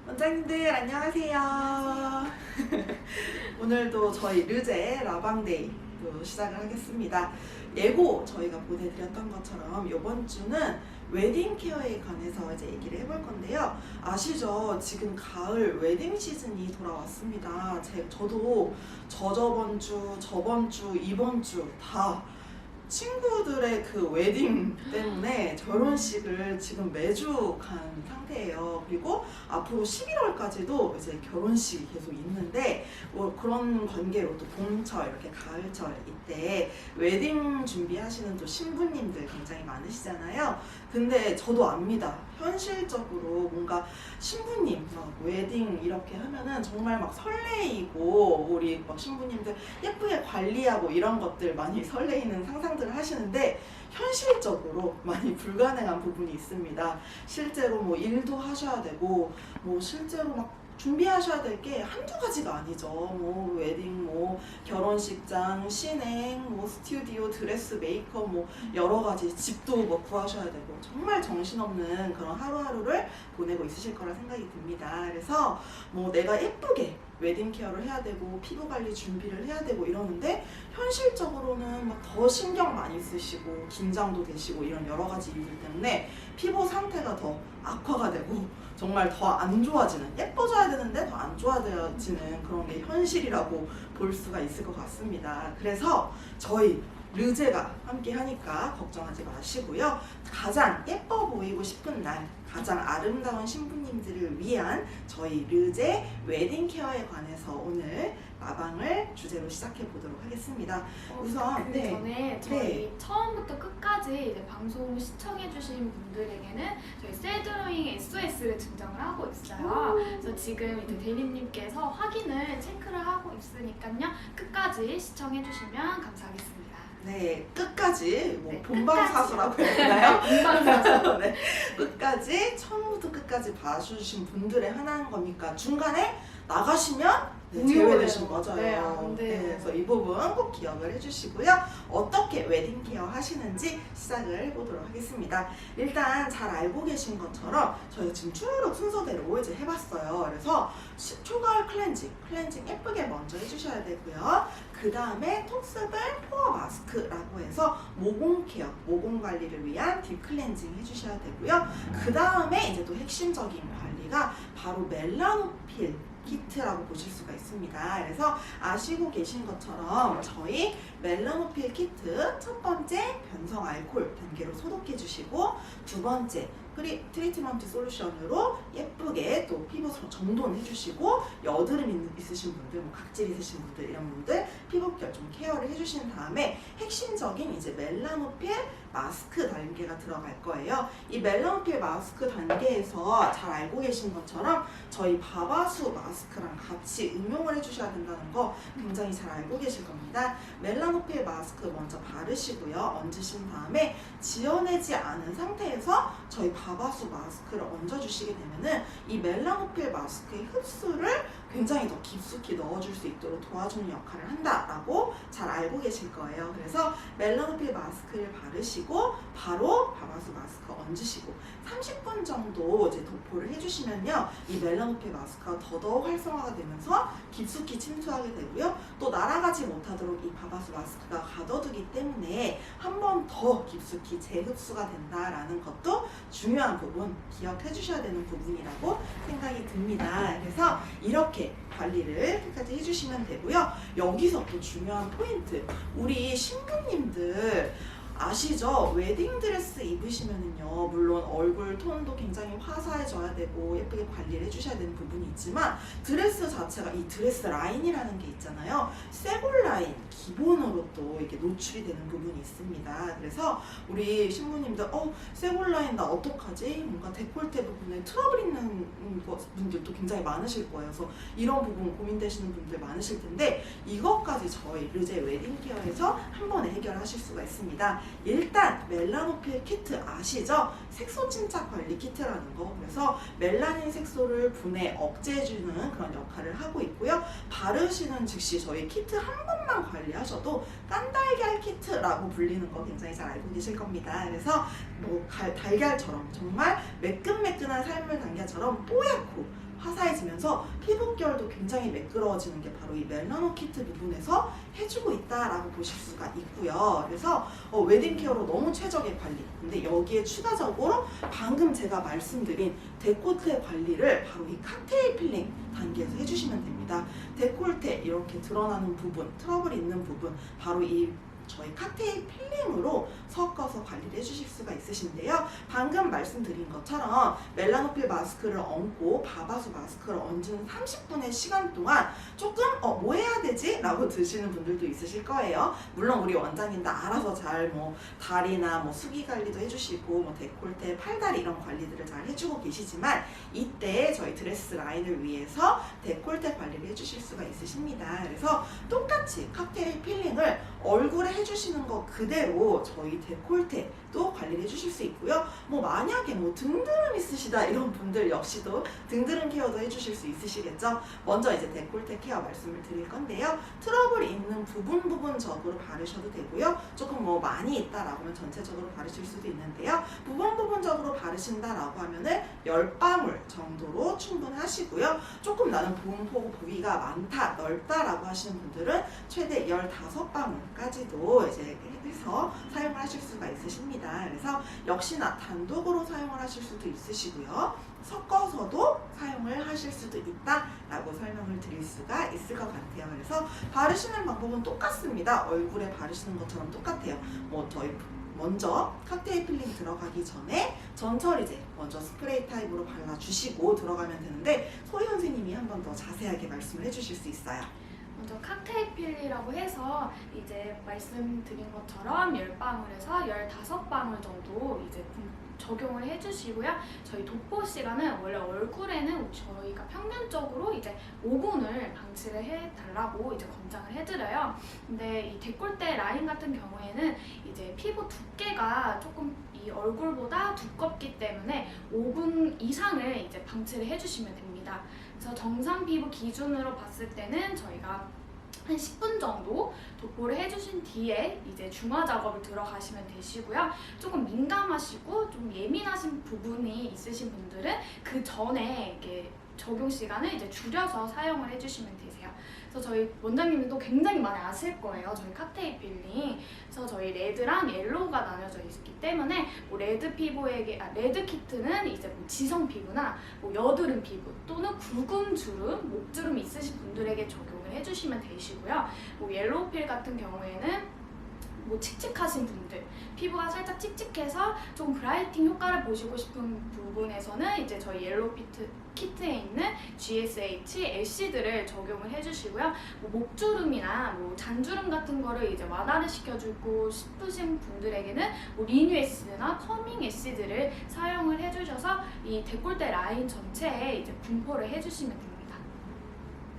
원장님들 안녕하세요. 오늘도 저희 르제 라방데이 또 시작을 하겠습니다. 예고 저희가 보내드렸던 것처럼 이번 주는 웨딩 케어에 관해서 이제 얘기를 해볼 건데요. 아시죠? 지금 가을 웨딩 시즌이 돌아왔습니다. 저도 저번 주, 이번 주 다 친구들의 그 웨딩 때문에 결혼식을 지금 매주 간 상태예요. 그리고 앞으로 11월까지도 이제 결혼식이 계속 있는데 뭐 그런 관계로 또 봄철 이렇게 가을철 이때 웨딩 준비하시는 또 신부님들 굉장히 많으시잖아요. 근데 저도 압니다. 현실적으로 뭔가 신부님 막 웨딩 이렇게 하면은 정말 막 설레이고 우리 막 신부님들 예쁘게 관리하고 이런 것들 많이 설레이는 상상들을 하시는데 현실적으로 많이 불가능한 부분이 있습니다. 실제로 뭐 일도 하셔야 되고 뭐 실제로 막 준비하셔야 될 게 한두 가지가 아니죠. 뭐 웨딩, 뭐 결혼식장, 신행, 뭐 스튜디오, 드레스, 메이크업, 뭐 여러 가지 집도 뭐 구하셔야 되고 정말 정신없는 그런 하루하루를 보내고 있으실 거라 생각이 듭니다. 그래서 뭐 내가 예쁘게 웨딩 케어를 해야 되고 피부 관리 준비를 해야 되고 이러는데 현실적으로는 막 더 신경 많이 쓰시고 긴장도 되시고 이런 여러 가지 이유들 때문에 피부 상태가 더 악화가 되고 정말 더 안 좋아지는, 예뻐져야 되는데 더 안 좋아지는 그런 게 현실이라고 볼 수가 있을 것 같습니다. 그래서 저희 르제가 함께 하니까 걱정하지 마시고요. 가장 예뻐 보이고 싶은 날, 가장 아름다운 신부님들을 위한 저희 르제 웨딩 케어에 관해서 오늘 마방을 주제로 시작해 보도록 하겠습니다. 우선 근데 전에 저희 네. 처음부터 끝까지 이제 방송 시청해주신 분들에게는 저희 셀드로잉 SOS를 증정을 하고 있어요. 그래서 지금 이제 대리님께서 확인을 체크를 하고 있으니까요. 끝까지 시청해주시면 감사하겠습니다. 네, 끝까지 뭐 네, 본방사수라고 해야 되나요? 본방사수. 네, 끝까지 처음부터 끝까지 봐주신 분들의 하나인 겁니까? 중간에 나가시면 네, 제외되신 거죠. 네, 안 돼요. 그래서 이 부분 꼭 기억을 해주시고요. 어떻게 웨딩 케어 하시는지 시작을 해보도록 하겠습니다. 일단 잘 알고 계신 것처럼 저희가 지금 쭉 순서대로 이제 해봤어요. 그래서 초가을 클렌징 예쁘게 먼저 해주셔야 되고요. 그 다음에 톡스블 포어 마스크라고 해서 모공 케어, 모공 관리를 위한 딥 클렌징 해주셔야 되고요. 그 다음에 이제 또 핵심적인 관리가 바로 멜라노필 키트라고 보실 수가 있습니다. 그래서 아시고 계신 것처럼 저희 멜라노필 키트 첫 번째 변성 알코올 단계로 소독해 주시고 두 번째 트리트먼트 솔루션으로 예쁘게 또 피부 정돈해 주시고 여드름 있으신 분들, 뭐 각질 있으신 분들 이런 분들 피부결 좀 케어를 해주신 다음에 핵심적인 이제 멜라노필 마스크 단계가 들어갈 거예요. 이 멜라노필 마스크 단계에서 잘 알고 계신 것처럼 저희 바바수 마스크랑 같이 응용을 해주셔야 된다는 거 굉장히 잘 알고 계실 겁니다. 멜라노필 마스크 먼저 바르시고요. 얹으신 다음에 지어내지 않은 상태에서 저희 바바수 마스크를 얹어주시게 되면은 이 멜라노필 마스크의 흡수를 굉장히 더 깊숙이 넣어줄 수 있도록 도와주는 역할을 한다라고 잘 알고 계실 거예요. 그래서 멜라노필 마스크를 바르시고 바로 바바수 마스크 얹으시고 30분 정도 이제 도포를 해주시면요. 이 멜라노필 마스크가 더더욱 활성화가 되면서 깊숙이 침투하게 되고요. 또 날아가지 못하도록 이 바바수 마스크가 가둬두기 때문에 한 번 더 깊숙이 재흡수가 된다라는 것도 중요한 부분 기억해 주셔야 되는 부분이라고 생각이 듭니다. 그래서 이렇게 관리를 끝까지 해주시면 되고요. 여기서 또 중요한 포인트, 우리 신부님들 아시죠? 웨딩드레스 입으시면은요, 물론 얼굴 톤도 굉장히 화사해져야 되고 예쁘게 관리를 해주셔야 되는 부분이 있지만 드레스 자체가 이 드레스 라인이라는 게 있잖아요. 쇄골 라인 기본으로 또 이렇게 노출이 되는 부분이 있습니다. 그래서 우리 신부님들 쇄골 라인 나 어떡하지? 뭔가 데콜테 부분에 트러블 있는 분들도 굉장히 많으실 거예요. 그래서 이런 부분 고민되시는 분들 많으실 텐데 이것까지 저희 르제 웨딩 케어에서 한 번에 해결하실 수가 있습니다. 일단 멜라노필 키트 아시죠? 색소 침착 관리 키트라는 거. 그래서 멜라닌 색소를 분해 억제해주는 그런 역할을 하고 있고요. 바르시는 즉시 저희 키트 한 번만 관리하셔도 깐달걀 키트라고 불리는 거 굉장히 잘 알고 계실 겁니다. 그래서 뭐 달걀처럼 정말 매끈매끈한 삶을 달걀처럼 뽀얗고 상사해지면서 피부결도 굉장히 매끄러워지는 게 바로 이 멜라노 키트 부분에서 해주고 있다라고 보실 수가 있고요. 그래서 웨딩케어로 너무 최적의 관리. 근데 여기에 추가적으로 방금 제가 말씀드린 데콜테 관리를 바로 이 칵테일 필링 단계에서 해주시면 됩니다. 데콜테 이렇게 드러나는 부분, 트러블 있는 부분, 바로 이 저희 칵테일 필링으로 섞어서 관리를 해주실 수가 있으신데요. 방금 말씀드린 것처럼 멜라노필 마스크를 얹고 바바수 마스크를 얹은 30분의 시간 동안 조금 뭐 해야 되지? 라고 드시는 분들도 있으실 거예요. 물론 우리 원장님도 알아서 잘 뭐 다리나 뭐 수기 관리도 해주시고 뭐 데콜테, 팔다리 이런 관리들을 잘 해주고 계시지만 이때 저희 드레스 라인을 위해서 데콜테 관리를 해주실 수가 있으십니다. 그래서 똑같이 칵테일 필링을 얼굴에 해주시는 거 그대로 저희 데콜테도 관리를 해주실 수 있고요. 뭐 만약에 뭐 등드름 있으시다 이런 분들 역시도 등드름 케어도 해주실 수 있으시겠죠. 먼저 이제 데콜테 케어 말씀을 드릴 건데요. 트러블 있는 부분적으로 바르셔도 되고요. 조금 뭐 많이 있다라고 하면 전체적으로 바르실 수도 있는데요. 부분적으로 바르신다라고 하면은 10방울 정도로 충분하시고요. 조금 나는 부위가 많다, 넓다라고 하시는 분들은 최대 15방울까지도 이제 해서 사용을 하실 수가 있으십니다. 그래서 역시나 단독으로 사용을 하실 수도 있으시고요. 섞어서도 사용을 하실 수도 있다라고 설명을 드릴 수가 있을 것 같아요. 그래서 바르시는 방법은 똑같습니다. 얼굴에 바르시는 것처럼 똑같아요. 뭐 저희 먼저 칵테일 필링 들어가기 전에 전처리제 먼저 스프레이 타입으로 발라주시고 들어가면 되는데 소희 선생님이 한 번 더 자세하게 말씀을 해주실 수 있어요. 먼저 칵테일 필이라고 해서 이제 말씀드린 것처럼 10방울에서 15방울 정도 이제 적용을 해주시고요. 저희 도포 시간은 원래 얼굴에는 저희가 평균적으로 이제 5분을 방치를 해달라고 이제 권장을 해드려요. 근데 이 데콜테 라인 같은 경우에는 이제 피부 두께가 조금 이 얼굴보다 두껍기 때문에 5분 이상을 이제 방치를 해주시면 됩니다. 그래서 정상 피부 기준으로 봤을 때는 저희가 한 10분 정도 도포를 해주신 뒤에 이제 중화 작업을 들어가시면 되시고요. 조금 민감하시고 좀 예민하신 부분이 있으신 분들은 그 전에 이렇게 적용 시간을 이제 줄여서 사용을 해주시면 되세요. 그래서 저희 원장님도 굉장히 많이 아실 거예요. 저희 칵테일 필링. 그래서 저희 레드랑 옐로우가 나뉘어져 있기 때문에 뭐 레드 피부에게 레드 키트는 이제 뭐 지성 피부나 뭐 여드름 피부 또는 굵은 주름, 목주름 있으신 분들에게 적용을 해주시면 되시고요. 뭐 옐로우 필 같은 경우에는 뭐 칙칙하신 분들, 피부가 살짝 칙칙해서 좀 브라이팅 효과를 보시고 싶은 부분에서는 이제 저희 옐로우 키트에 있는 GSH 애쉬드를 적용을 해주시고요. 뭐 목주름이나 뭐 잔주름 같은 거를 이제 완화를 시켜주고 싶으신 분들에게는 뭐 리뉴에시드나 커밍 애시드를 사용을 해주셔서 이 데콜테 라인 전체에 이제 분포를 해주시면 됩니다.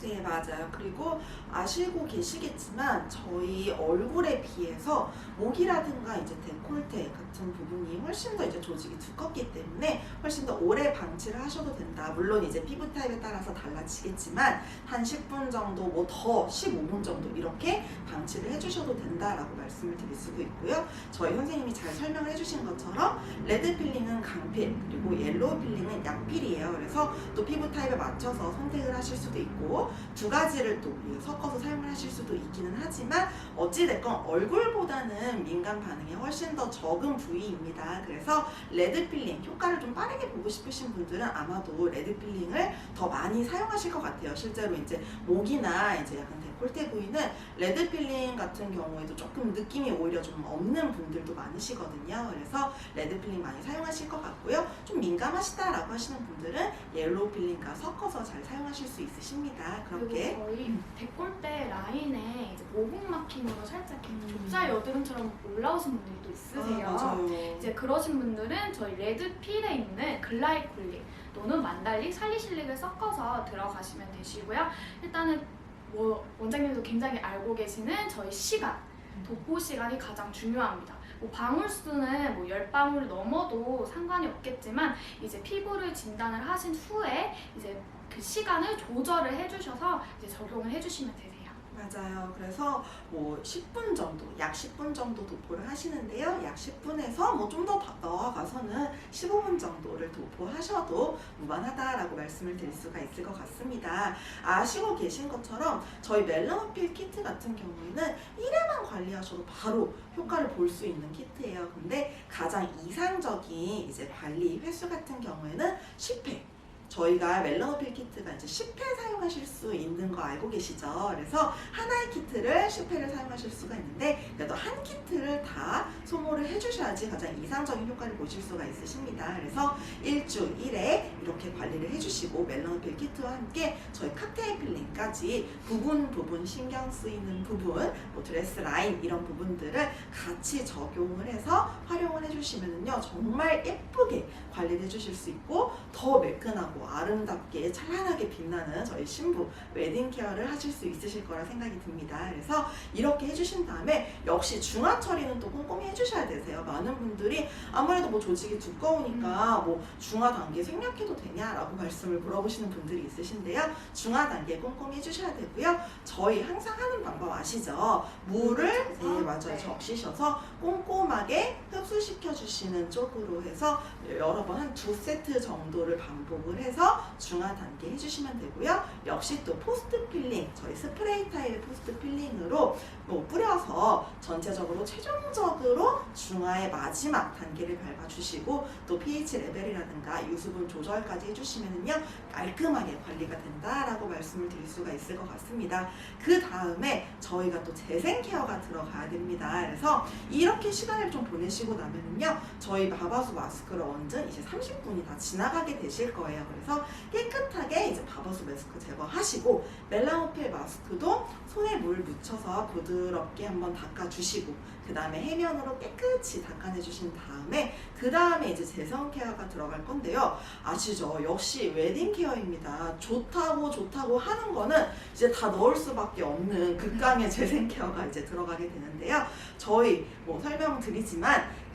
네, 맞아요. 그리고 아시고 계시겠지만 저희 얼굴에 비해서 목이라든가 이제 데콜테 같은 부분이 훨씬 더 이제 조직이 두껍기 때문에 훨씬 더 오래 방치를 하셔도 된다. 물론 이제 피부 타입에 따라서 달라지겠지만 한 10분 정도 뭐 더 15분 정도 이렇게 방치를 해주셔도 된다라고 말씀을 드릴 수가 있고요. 저희 선생님이 잘 설명을 해주신 것처럼 레드 필링은 강필 그리고 옐로우 필링은 약필이에요. 그래서 또 피부 타입에 맞춰서 선택을 하실 수도 있고 두 가지를 또 섞어서 사용을 하실 수도 있기는 하지만 어찌됐건 얼굴보다는 민감 반응이 훨씬 더 적은 부위입니다. 그래서 레드 필링 효과를 좀 빠르게 보고 싶으신 분들은 아마도 레드 필링을 더 많이 사용하실 것 같아요. 실제로 이제 목이나 이제 약간 데콜테 부위는 레드 필링 같은 경우에도 조금 느낌이 오히려 좀 없는 분들도 많으시거든요. 그래서 레드 필링 많이 사용하실 것 같고요. 좀 민감하시다라고 하시는 분들은 옐로우 필링과 섞어서 잘 사용하실 수 있으십니다. 그렇게 그리고 저희 데콜테 라인에 이제 모공 막힘으로 살짝 좁쌀 여드름처럼 올라오신 분들도 있으세요. 맞아요. 이제 그러신 분들은 저희 레드 필에 있는 글라이콜릭 또는 만달릭, 살리실릭을 섞어서 들어가시면 되시고요. 일단은 뭐 원장님도 굉장히 알고 계시는 저희 시간, 도포 시간이 가장 중요합니다. 뭐 방울 수는 뭐 10방울 넘어도 상관이 없겠지만 이제 피부를 진단을 하신 후에 이제 그 시간을 조절을 해주셔서 이제 적용을 해주시면 되세요. 맞아요. 그래서 뭐 10분 정도, 약 10분 정도 도포를 하시는데요. 약 10분에서 뭐 좀 더 나아가서는 15분 정도를 도포하셔도 무방하다라고 말씀을 드릴 수가 있을 것 같습니다. 아시고 계신 것처럼 저희 멜라노필 키트 같은 경우에는 1회만 관리하셔도 바로 효과를 볼 수 있는 키트예요. 근데 가장 이상적인 이제 관리 횟수 같은 경우에는 10회. 저희가 멜라노필 키트가 이제 10회 사용하실 수 있는 거 알고 계시죠? 그래서 하나의 키트를 10회를 사용하실 수가 있는데 그래도 한 키트를 다 소모를 해주셔야지 가장 이상적인 효과를 보실 수가 있으십니다. 그래서 일주 1회 이렇게 관리를 해주시고 멜라노필 키트와 함께 저희 칵테일 필링까지 부분 신경 쓰이는 부분, 뭐 드레스 라인 이런 부분들을 같이 적용을 해서 활용을 해주시면요 정말 예쁘게 관리를 해주실 수 있고 더 매끈하고 아름답게 찬란하게 빛나는 저희 신부 웨딩 케어를 하실 수 있으실 거라 생각이 듭니다. 그래서 이렇게 해주신 다음에 역시 중화 처리는 또 꼼꼼히 해주셔야 되세요. 많은 분들이 아무래도 뭐 조직이 두꺼우니까 뭐 중화 단계 생략해도 되냐라고 말씀을 물어보시는 분들이 있으신데요. 중화 단계 꼼꼼히 해주셔야 되고요. 저희 항상 하는 방법 아시죠? 물을 네, 맞아요. 적시셔서 꼼꼼하게 흡수시켜 주시는 쪽으로 해서 여러 번 한 2세트 정도를 반복을 해서 중화 단계 해주시면 되고요. 역시 또 포스트 필링, 저희 스프레이 타입의 포스트 필링으로 뭐 뿌려서 전체적으로 최종적으로 중화의 마지막 단계를 밟아주시고 또 pH 레벨이라든가 유수분 조절까지 해주시면은요 깔끔하게 관리가 된다라고 말씀을 드릴 수가 있을 것 같습니다. 그 다음에 저희가 또 재생 케어가 들어가야 됩니다. 그래서 이렇게 시간을 좀 보내시고 나면은요 저희 바바수 마스크를 얹은 이제 30분이 다 지나가게 되실 거예요. 그래서 깨끗하게 이제 바바수 마스크 제거하시고 멜라노필 마스크도 손에 물 묻혀서 부드럽게 한번 닦아주시고 그 다음에 해면으로 깨끗이 닦아내주신 다음에 그 다음에 이제 재성 케어가 들어갈 건데요. 아시죠? 역시 웨딩 케어입니다. 좋다고 하는 거는 이제 다 넣을 수밖에 없는 극강의 재생 케어가 이제 들어가게 되는데요. 저희 뭐 설명드리지만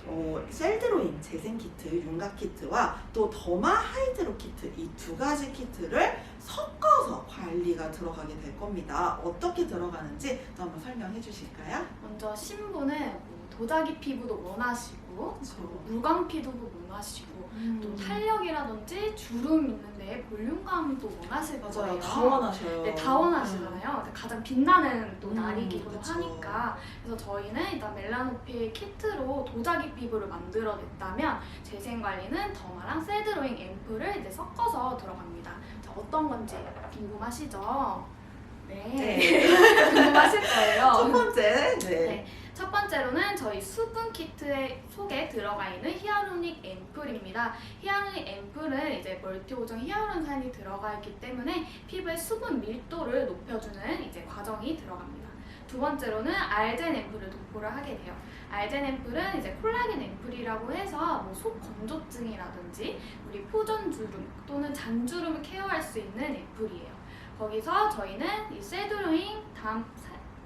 셀드로잉 재생 키트, 윤곽 키트와 또 더마 하이드로 키트 이 두 가지 키트를 섞어서 관리가 들어가게 될 겁니다. 어떻게 들어가는지 또 한번 설명해 주실까요? 먼저 신부는 뭐 도자기 피부도 원하시고 그리고 물광 피부도 원하시고 또 탄력이라든지 주름 있는데 볼륨감도 원하실 맞아요. 거예요. 다 원하셔요. 네, 다 원하시잖아요. 가장 빛나는 또 날이기도 그쵸. 하니까 그래서 저희는 일단 멜라노필 키트로 도자기 피부를 만들어냈다면 재생 관리는 더마랑 셀드로잉 앰플을 이제 섞어서 들어갑니다. 자, 어떤 건지 궁금하시죠? 네. 궁금하실 거예요. 첫 번째, 네. 첫 번째로는 저희 수분 키트의 속에 들어가 있는 히알루로닉 앰플입니다. 히알루로닉 앰플은 이제 멀티오정 히알루론산이 들어가 있기 때문에 피부의 수분 밀도를 높여주는 이제 과정이 들어갑니다. 두 번째로는 알젠 앰플을 도포를 하게 돼요. 알젠 앰플은 이제 콜라겐 앰플이라고 해서 뭐 속 건조증이라든지 우리 포전주름 또는 잔주름을 케어할 수 있는 앰플이에요. 거기서 저희는 이 셀드로잉 다음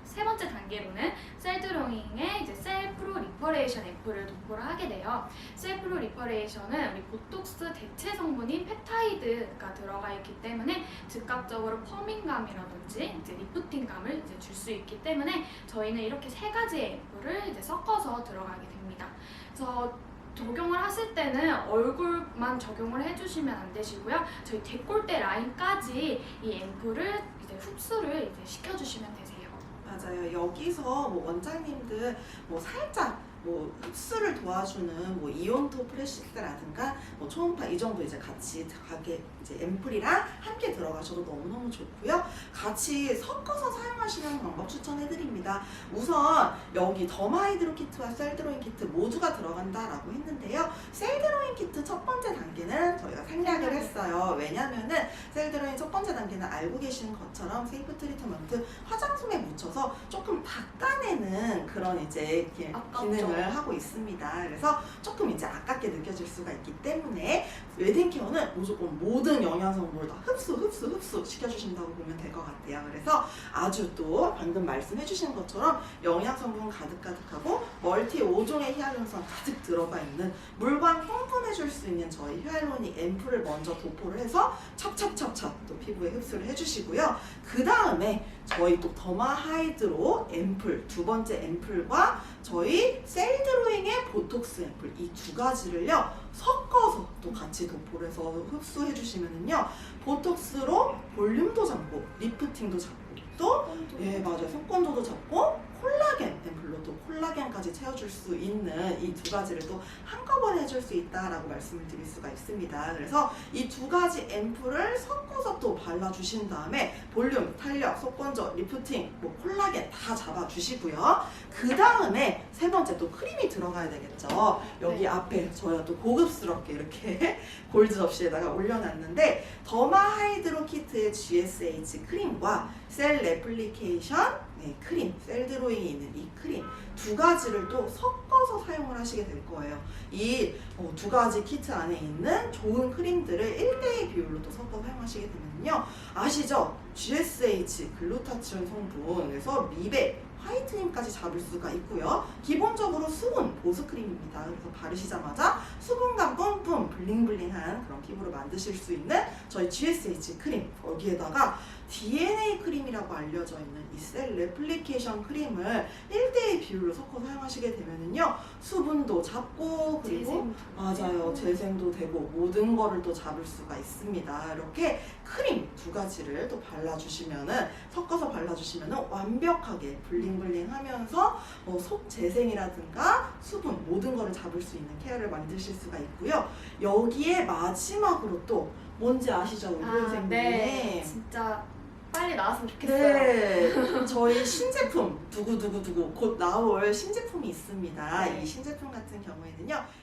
세 번째 단계로는 셀드로잉의 이제 셀프로 리퍼레이션 앰플을 도포를 하게 돼요. 셀프로 리퍼레이션은 우리 보톡스 대체 성분인 펩타이드가 들어가 있기 때문에 즉각적으로 퍼밍감이라든지 이제 리프팅감을 이제 줄 수 있기 때문에 저희는 이렇게 세 가지 앰플을 이제 섞어서 들어가게 됩니다. 그래서 적용을 하실 때는 얼굴만 적용을 해주시면 안 되시고요. 저희 데콜테 라인까지 이 앰플을 이제 흡수를 이제 시켜주시면 되세요. 맞아요. 여기서 뭐 원장님들 뭐 살짝 뭐 흡수를 도와주는 뭐 이온토 프레시스라든가 뭐 초음파 이 정도 이제 같이 가게 이제 앰플이랑 함께 들어가셔도 너무너무 좋고요. 같이 섞어서 사용하시는 방법 추천해드립니다. 우선 여기 더마하이드로 키트와 셀드로인 키트 모두가 들어간다라고 했는데요. 셀드로인 키트 첫 번째 단계는 저희가 생략을 했어요. 왜냐면은 셀드로인 첫 번째 단계는 알고 계시는 것처럼 세이프 트리트먼트 화장솜에 묻혀서 조금 닦아내는 그런 이제 기능을 하고 있습니다. 그래서 조금 이제 아깝게 느껴질 수가 있기 때문에 웨딩 케어는 무조건 모든 영양성분을 다 흡수 시켜주신다고 보면 될 것 같아요. 그래서 아주 또 방금 말씀해 주신 것처럼 영양성분 가득하고 멀티 5종의 히알루론산 가득 들어가 있는 물광 뿜뿜해줄 수 있는 저희 히알루로닉 앰플을 먼저 도포를 해서 찹찹찹찹 또 피부에 흡수를 해주시고요. 그 다음에 저희 또 더마하이드로 앰플, 두 번째 앰플과 저희 셀드로잉의 보톡스 앰플 이 두 가지를요 섞어서 또 같이 도포해서 흡수해 주시면은요 보톡스로 볼륨도 잡고 리프팅도 잡고 또 예 맞아요 속건조도 잡고 콜라겐 앰플로 또 콜라겐까지 채워줄 수 있는 이 두 가지를 또 한꺼번에 해줄 수 있다라고 말씀을 드릴 수가 있습니다. 그래서 이 두 가지 앰플을 섞어서 또 발라주신 다음에 볼륨, 탄력, 속건조, 리프팅, 뭐 콜라겐 다 잡아주시고요. 그 다음에 세 번째 또 크림이 들어가야 되겠죠. 여기 네. 앞에 저희가 또 고급스럽게 이렇게 골드 접시에다가 올려놨는데 더마하이드로 키트의 GSH 크림과 셀 레플리케이션 네, 크림, 셀드로잉이 있는 이 크림 두 가지를 또 섞어서 사용을 하시게 될 거예요. 이 두 가지 키트 안에 있는 좋은 크림들을 1대1 비율로 또 섞어 사용하시게 되면요. 아시죠? GSH 글루타치온 성분에서 미백, 화이트닝까지 잡을 수가 있고요. 기본적으로 수분 보습크림입니다. 그래서 바르시자마자 수분감 뿜뿜 블링블링한 그런 피부를 만드실 수 있는 저희 GSH 크림 거기에다가 DNA 크림이라고 알려져 있는 이 셀 레플리케이션 크림을 1대1 비율로 섞어 사용하시게 되면은요 수분도 잡고 그리고 맞아요 재생도 되고 모든 거를 또 잡을 수가 있습니다. 이렇게 크림 두 가지를 또 발라주시면은 섞어서 발라주시면은 완벽하게 블링블링하면서 속 재생이라든가 수분 모든 거를 잡을 수 있는 케어를 만드실 수가 있고요. 여기에 마지막으로 또 뭔지 아시죠 우리 선생님? 네, 진짜 빨리 나왔으면 좋겠어요. 네, 저희 신제품 두구두구두구 곧 나올 신제품이 있습니다. 네. 이 신제품 같은 경우에는요